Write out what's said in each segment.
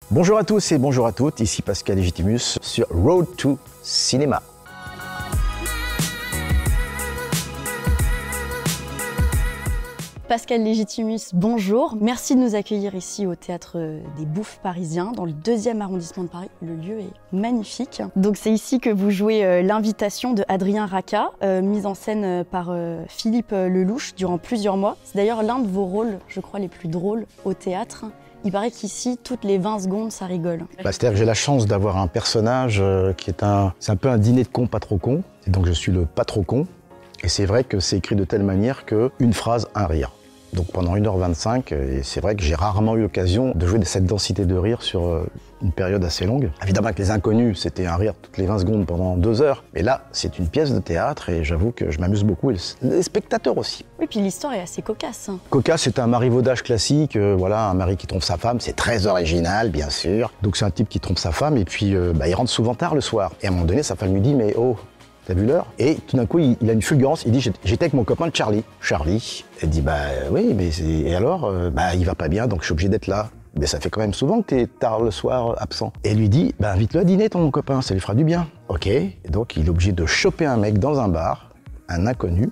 Bonjour à tous et bonjour à toutes, ici Pascal Légitimus sur Road to Cinéma. Pascal Légitimus, bonjour. Merci de nous accueillir ici au Théâtre des Bouffes parisiens, dans le 2e arrondissement de Paris. Le lieu est magnifique. Donc c'est ici que vous jouez L'invitation de Adrien Raca, mise en scène par Philippe Lelouch durant plusieurs mois. C'est d'ailleurs l'un de vos rôles, je crois, les plus drôles au théâtre. Il paraît qu'ici, toutes les 20 secondes, ça rigole. C'est-à-dire que j'ai la chance d'avoir un personnage qui est c'est un peu un dîner de con, pas trop con. Et donc je suis le pas trop con. Et c'est vrai que c'est écrit de telle manière qu'une phrase, un rire. Donc pendant 1h25, et c'est vrai que j'ai rarement eu l'occasion de jouer cette densité de rire sur une période assez longue. Évidemment que Les Inconnus, c'était un rire toutes les 20 secondes pendant 2 heures. Mais là, c'est une pièce de théâtre et j'avoue que je m'amuse beaucoup. Et les spectateurs aussi. Oui, puis l'histoire est assez cocasse. Cocasse, c'est un marivaudage classique. Voilà, un mari qui trompe sa femme, c'est très original, bien sûr. Donc c'est un type qui trompe sa femme et puis il rentre souvent tard le soir. Et à un moment donné, sa femme lui dit « Mais oh !» T'as vu l'heure? Et tout d'un coup, il a une fulgurance, il dit « J'étais avec mon copain Charlie. » Charlie, elle dit « Bah oui, mais et alors il va pas bien, donc je suis obligé d'être là. » Mais ça fait quand même souvent que t'es tard le soir, absent. Et elle lui dit « Bah invite-le à dîner ton copain, ça lui fera du bien. » Ok, et donc il est obligé de choper un mec dans un bar, un inconnu,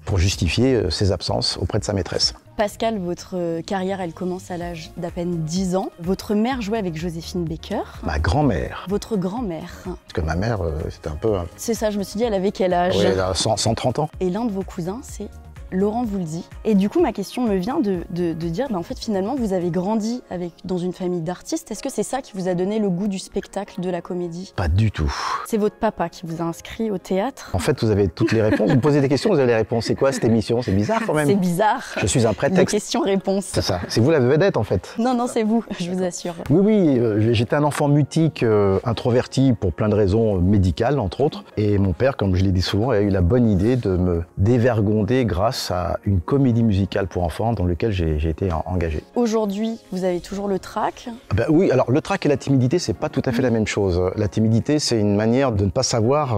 pour justifier ses absences auprès de sa maîtresse. Pascal, votre carrière, elle commence à l'âge d'à peine 10 ans. Votre mère jouait avec Joséphine Baker. Ma grand-mère. Votre grand-mère. Parce que ma mère, c'était un peu... C'est ça, je me suis dit, elle avait quel âge? Oui, elle a 130 ans. Et l'un de vos cousins, c'est Laurent Voulzy. Et du coup, ma question me vient de dire, en fait, finalement, vous avez grandi dans une famille d'artistes. Est-ce que c'est ça qui vous a donné le goût du spectacle, de la comédie? Pas du tout. C'est votre papa qui vous a inscrit au théâtre? En fait, vous avez toutes les réponses. Vous me posez des questions, vous avez les réponses. C'est quoi cette émission? C'est bizarre quand même. C'est bizarre. Je suis un prétexte. Les questions-réponses. C'est ça. C'est vous la vedette en fait. Non, c'est vous, je vous assure. Oui, j'étais un enfant mutique, introverti pour plein de raisons médicales, entre autres. Et mon père, comme je l'ai dit souvent, a eu la bonne idée de me dévergonder grâce à une comédie musicale pour enfants dans laquelle j'ai été engagé. Aujourd'hui, vous avez toujours le trac? Oui, alors le trac et la timidité, c'est pas tout à fait la même chose. La timidité, c'est une manière de ne pas savoir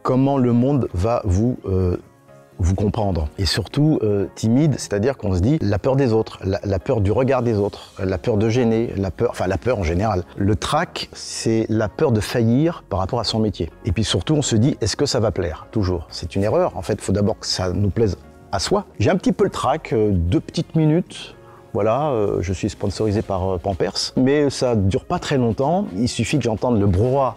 comment le monde va vous comprendre. Et surtout, timide, c'est-à-dire qu'on se dit la peur des autres, la peur du regard des autres, la peur de gêner, la peur en général. Le trac, c'est la peur de faillir par rapport à son métier. Et puis surtout, on se dit, est-ce que ça va plaire? Toujours. C'est une erreur. En fait, il faut d'abord que ça nous plaise à soi. J'ai un petit peu le trac, 2 petites minutes. Voilà, je suis sponsorisé par Pampers, mais ça ne dure pas très longtemps. Il suffit que j'entende le brouhaha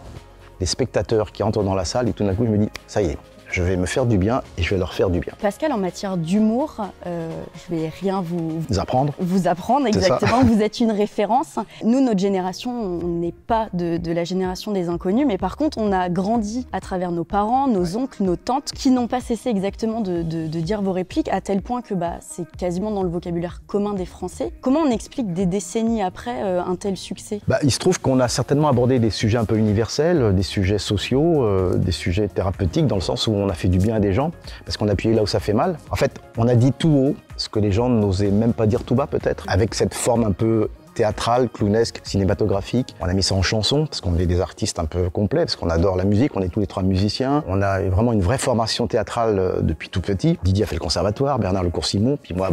des spectateurs qui entrent dans la salle et tout d'un coup, je me dis, ça y est. Je vais me faire du bien et je vais leur faire du bien. Pascal, en matière d'humour, je vais rien vous apprendre. Vous apprendre, exactement. Vous êtes une référence. Nous, notre génération, on n'est pas de la génération des inconnus, mais par contre, on a grandi à travers nos parents, nos oncles, nos tantes, qui n'ont pas cessé exactement de dire vos répliques, à tel point que c'est quasiment dans le vocabulaire commun des Français. Comment on explique des décennies après un tel succès? Il se trouve qu'on a certainement abordé des sujets un peu universels, des sujets sociaux, des sujets thérapeutiques, dans le sens où on a fait du bien à des gens, parce qu'on a appuyé là où ça fait mal. En fait, on a dit tout haut ce que les gens n'osaient même pas dire tout bas peut-être, avec cette forme un peu théâtrale, clownesque, cinématographique. On a mis ça en chanson, parce qu'on est des artistes un peu complets, parce qu'on adore la musique, on est tous les 3 musiciens. On a vraiment une vraie formation théâtrale depuis tout petit. Didier a fait le conservatoire, Bernard Lecourt-Simon, puis moi,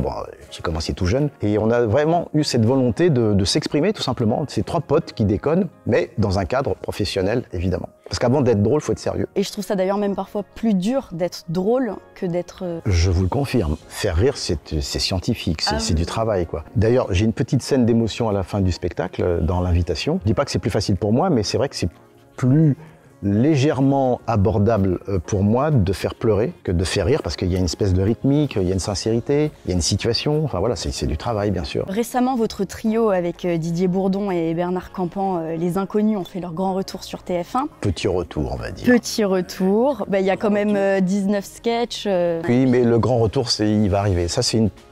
j'ai commencé tout jeune. Et on a vraiment eu cette volonté de s'exprimer, tout simplement. Ces 3 potes qui déconnent, mais dans un cadre professionnel, évidemment. Parce qu'avant d'être drôle, il faut être sérieux. Et je trouve ça d'ailleurs même parfois plus dur d'être drôle que d'être... Je vous le confirme. Faire rire, c'est scientifique, c'est du travail, quoi. D'ailleurs, j'ai une petite scène d'émotion à la fin du spectacle, dans l'invitation. Je dis pas que c'est plus facile pour moi, mais c'est vrai que c'est plus légèrement abordable pour moi de faire pleurer que de faire rire, parce qu'il y a une espèce de rythmique, il y a une sincérité, il y a une situation, enfin voilà, c'est du travail bien sûr. Récemment, votre trio avec Didier Bourdon et Bernard Campan, Les Inconnus, ont fait leur grand retour sur TF1. Petit retour, on va dire. Petit retour, il y a quand même 19 sketchs. Oui, mais le grand retour, il va arriver. Ça,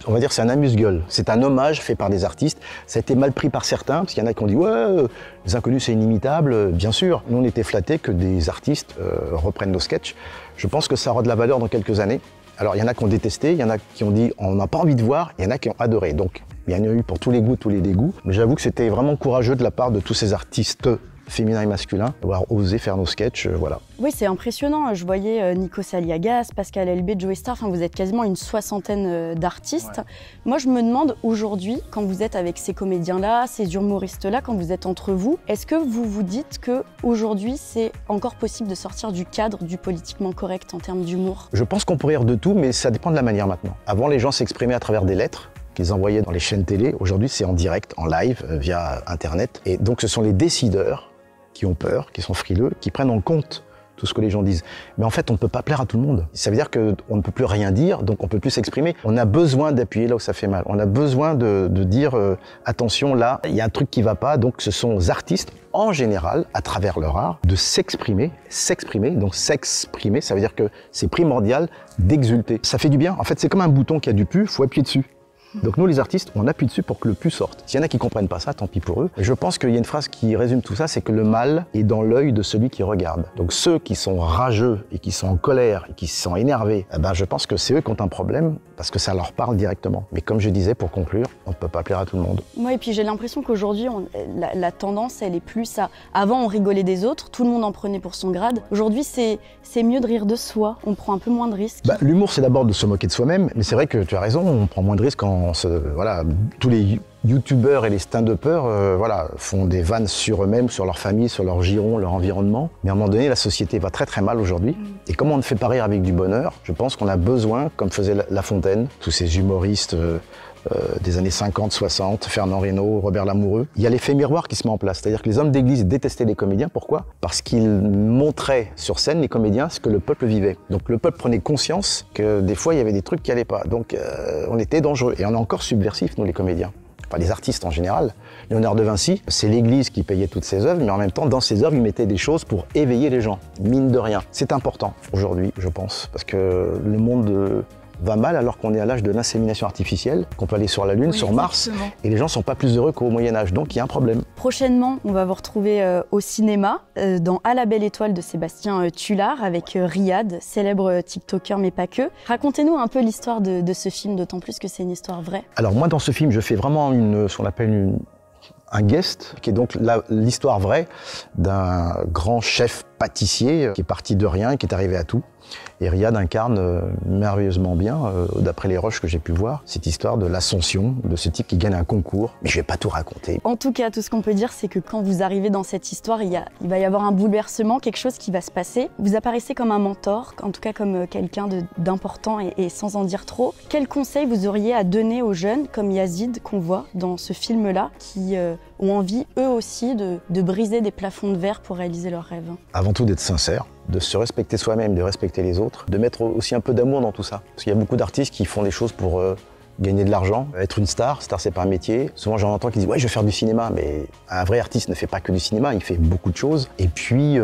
on va dire, c'est un amuse-gueule. C'est un hommage fait par des artistes. Ça a été mal pris par certains, parce qu'il y en a qui ont dit « Ouais, Les Inconnus, c'est inimitable ». Bien sûr, nous, on était flattés que des artistes reprennent nos sketchs. Je pense que ça aura de la valeur dans quelques années. Alors, il y en a qui ont détesté, il y en a qui ont dit « On n'a pas envie de voir », il y en a qui ont adoré. Donc, il y en a eu pour tous les goûts, tous les dégoûts. Mais j'avoue que c'était vraiment courageux de la part de tous ces artistes féminin et masculin, avoir osé faire nos sketchs, voilà. Oui, c'est impressionnant. Je voyais Nico Aliagas, Pascal Elbé, Joey Star, enfin, vous êtes quasiment une soixantaine d'artistes. Ouais. Moi, je me demande aujourd'hui, quand vous êtes avec ces comédiens-là, ces humoristes-là, quand vous êtes entre vous, est-ce que vous vous dites qu'aujourd'hui, c'est encore possible de sortir du cadre du politiquement correct en termes d'humour? Je pense qu'on pourrait rire de tout, mais ça dépend de la manière maintenant. Avant, les gens s'exprimaient à travers des lettres qu'ils envoyaient dans les chaînes télé. Aujourd'hui, c'est en direct, en live, via Internet. Et donc, ce sont les décideurs qui ont peur, qui sont frileux, qui prennent en compte tout ce que les gens disent. Mais en fait, on ne peut pas plaire à tout le monde. Ça veut dire qu'on ne peut plus rien dire, donc on ne peut plus s'exprimer. On a besoin d'appuyer là où ça fait mal. On a besoin de dire attention, là, il y a un truc qui ne va pas. Donc ce sont aux artistes, en général, à travers leur art, de s'exprimer. Donc s'exprimer, ça veut dire que c'est primordial d'exulter. Ça fait du bien. En fait, c'est comme un bouton qui a du pu, il faut appuyer dessus. Donc nous les artistes, on appuie dessus pour que le pu sorte. S'il y en a qui comprennent pas ça, tant pis pour eux. Je pense qu'il y a une phrase qui résume tout ça, c'est que le mal est dans l'œil de celui qui regarde. Donc ceux qui sont rageux et qui sont en colère et qui sont énervés, je pense que c'est eux qui ont un problème parce que ça leur parle directement. Mais comme je disais, pour conclure, on ne peut pas plaire à tout le monde. Moi, et puis j'ai l'impression qu'aujourd'hui, la tendance, elle est plus à... Avant, on rigolait des autres, tout le monde en prenait pour son grade. Aujourd'hui, c'est mieux de rire de soi, on prend un peu moins de risques. L'humour, c'est d'abord de se moquer de soi-même, mais c'est vrai que tu as raison, on prend moins de risques quand tous les youtubeurs et les stand-uppers font des vannes sur eux-mêmes, sur leur famille, sur leur giron, leur environnement. Mais à un moment donné, la société va très très mal aujourd'hui. Et comme on ne fait pas rire avec du bonheur, je pense qu'on a besoin, comme faisait La Fontaine, tous ces humoristes des années 50, 60, Fernand Reynaud, Robert Lamoureux, il y a l'effet miroir qui se met en place. C'est-à-dire que les hommes d'église détestaient les comédiens. Pourquoi? Parce qu'ils montraient sur scène, les comédiens, ce que le peuple vivait. Donc le peuple prenait conscience que des fois, il y avait des trucs qui n'allaient pas. Donc on était dangereux. Et on est encore subversifs, nous, les comédiens. Enfin, les artistes en général. Léonard de Vinci, c'est l'Église qui payait toutes ses œuvres, mais en même temps, dans ses œuvres, il mettait des choses pour éveiller les gens, mine de rien. C'est important aujourd'hui, je pense, parce que le monde va mal alors qu'on est à l'âge de l'insémination artificielle, qu'on peut aller sur la Lune, sur Mars, et les gens ne sont pas plus heureux qu'au Moyen-Âge, donc il y a un problème. Prochainement, on va vous retrouver au cinéma, dans À la belle étoile de Sébastien Tullard, avec Riyad, célèbre TikToker, mais pas que. Racontez-nous un peu l'histoire de ce film, d'autant plus que c'est une histoire vraie. Alors moi, dans ce film, je fais vraiment ce qu'on appelle un guest, qui est donc l'histoire vraie d'un grand chef pâtissier qui est parti de rien et qui est arrivé à tout. Et Riyad incarne merveilleusement bien, d'après les rushs que j'ai pu voir, cette histoire de l'ascension de ce type qui gagne un concours. Mais je vais pas tout raconter. En tout cas, tout ce qu'on peut dire, c'est que quand vous arrivez dans cette histoire, il va y avoir un bouleversement, quelque chose qui va se passer. Vous apparaissez comme un mentor, en tout cas comme quelqu'un d'important et sans en dire trop. Quel conseil vous auriez à donner aux jeunes comme Yazid qu'on voit dans ce film-là, qui ont envie, eux aussi, de briser des plafonds de verre pour réaliser leurs rêves? Avant tout, d'être sincère, de se respecter soi-même, de respecter les autres, de mettre aussi un peu d'amour dans tout ça. Parce qu'il y a beaucoup d'artistes qui font des choses pour gagner de l'argent, être une star. Star, c'est pas un métier. Souvent, j'en entends qui disent « Ouais, je vais faire du cinéma ». Mais un vrai artiste ne fait pas que du cinéma, il fait beaucoup de choses. Et puis,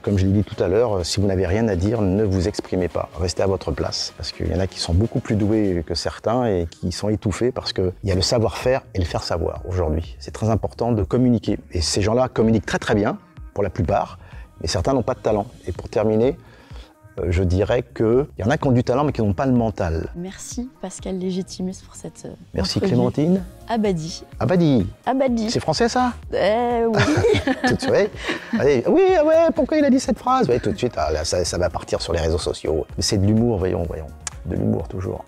comme je l'ai dit tout à l'heure, si vous n'avez rien à dire, ne vous exprimez pas. Restez à votre place. Parce qu'il y en a qui sont beaucoup plus doués que certains et qui sont étouffés parce qu'il y a le savoir-faire et le faire savoir aujourd'hui. C'est très important de communiquer. Et ces gens-là communiquent très très bien, pour la plupart, mais certains n'ont pas de talent. Et pour terminer, je dirais qu'il y en a qui ont du talent mais qui n'ont pas le mental. Merci Pascal Légitimus pour cette Merci entrevue. Clémentine. Abadi. Abadi. Abadi. C'est français ça? Oui. Tout de suite. Allez, oui, ouais, pourquoi il a dit cette phrase? Ouais, tout de suite, là, ça va partir sur les réseaux sociaux. Mais c'est de l'humour, voyons. De l'humour toujours.